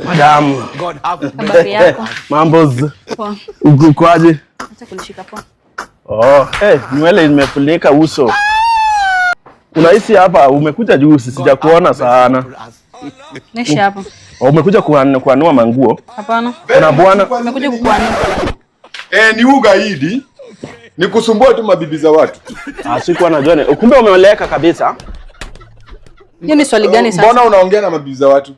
Madam. Habari yako? Mambo. Poa. Kwaje? Acha kunishika poa. Oh, nywele imefunika uso. Unahisi hapa umekuja juzi sijakuona sana. Nishi hapa. Umekuja kuanua manguo? Hapana. Kuna bwana Umekuja kukuanua. Ni ugaidi. Ni kusumbua tu mabibi za watu. Sikuwa najua. Kumbe umeoleka kabisa. Hiyo ni swali gani sasa? Mbona unaongea na mabibi za watu?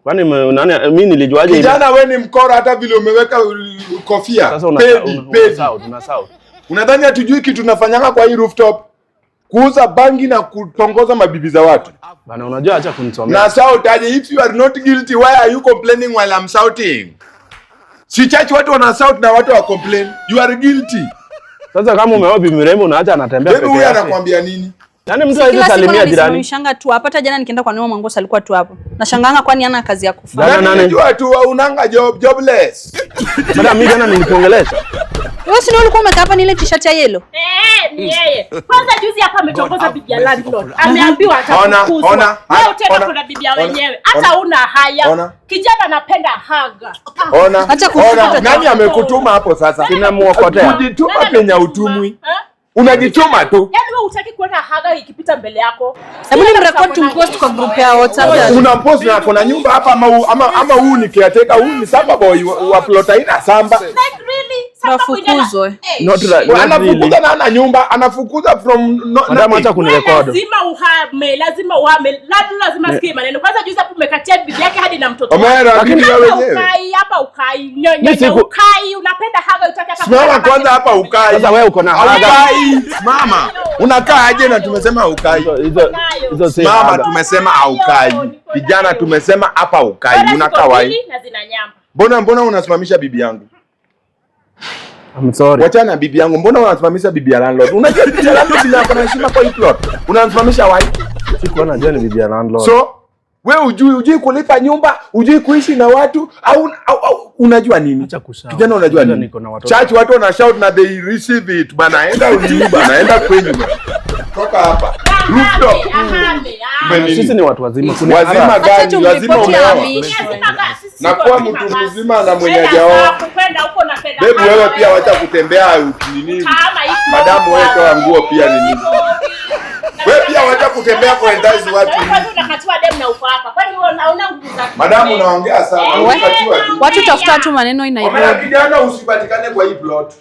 Kwani mimi nilijuaje? Kijana wewe ni mkora hata vile umeweka kofia. Sasa unasahau. Unadhani hatujui kitu tunafanyanga kwa hii rooftop? Kuuza bangi na kutongoza mabibi za watu. Bana unajua acha kunisomea. Na shout aje, if you are not guilty why are you complaining while I'm shouting? Si church watu wana shout na watu wa complain. You are guilty. Sasa kama umeoa bibi mrembo unaacha anatembea peke yake. Wewe anakuambia nini? Yaani mtu hawezi salimia jirani. Nishanga tu hapa hata jana nikienda kwa Neema Mangosa alikuwa tu hapo. Nashanganga kwani hana kazi ya kufanya. Unajua tu unanga jobless. Madam mimi jana nilikuongelesha. Wewe si ndio ulikuwa umekaa hapa ni ile t-shirt ya yellow? Ni yeye. Kwanza juzi hapa ametongoza bibi ya landlord. Ameambiwa atakuzwa. Leo tena kuna bibi ya wenyewe. Hata una haya. Kijana anapenda haga. Ona. Nani amekutuma hapo sasa? Kinamuokotea. Kujituma penye utumwi. Unajituma tu. Yaani wewe hutaki kuona haga ikipita mbele yako. Hebu ni mrecord tumpost kwa group ya WhatsApp. Unampost na kuna nyumba hapa ama huu ni caretaker, huu ni samba boy wa plota ina samba. Like really? Nafukuzwe. Anafukuza na ana nyumba, anafukuza from Madam acha kunirecord. Lazima uhame. Lazima sikie maneno. Kwanza juzi hapo umekatia bibi yake hadi na mtoto. Lakini wewe wenyewe. Hapa ukai. Nyonya ukai. Unapenda haga utaki hata. Simama kwanza hapa ukai. Sasa wewe uko na haga. Mama, unakaa aje na tumesema ukai? Hizo mama tumesema haukai. Vijana tumesema hapa ukai. Unakaa wapi? Mbona unasimamisha bibi yangu? I'm sorry. Wachana bibi yangu. Mbona unasimamisha bibi ya landlord? Unajua bibi ya landlord ina heshima kwa hii plot. Unasimamisha wapi? Sikuwa najua ni bibi ya landlord. So, wewe hujui kulipa nyumba, hujui kuishi na watu au unajua nini? Kijana unajua nini? Church watu wana shout na they receive it. Bana enda uliiba, naenda kwenyu. Toka hapa. Rooftop. Sisi ni watu wazima. Wazima gani? Lazima umeoa. Na kuwa mtu mzima na mwenye hajaoa. Baby wewe pia wacha kutembea nini? Madamu wewe toa nguo pia ni nini? Wewe pia wacha kutembea kwa ndazi watu. Wewe unakatiwa demu na uko hapa. Kwani unaona nguvu za Madamu unaongea sana. Watu tafuta tu maneno ina Kijana usipatikane kwa hii plot.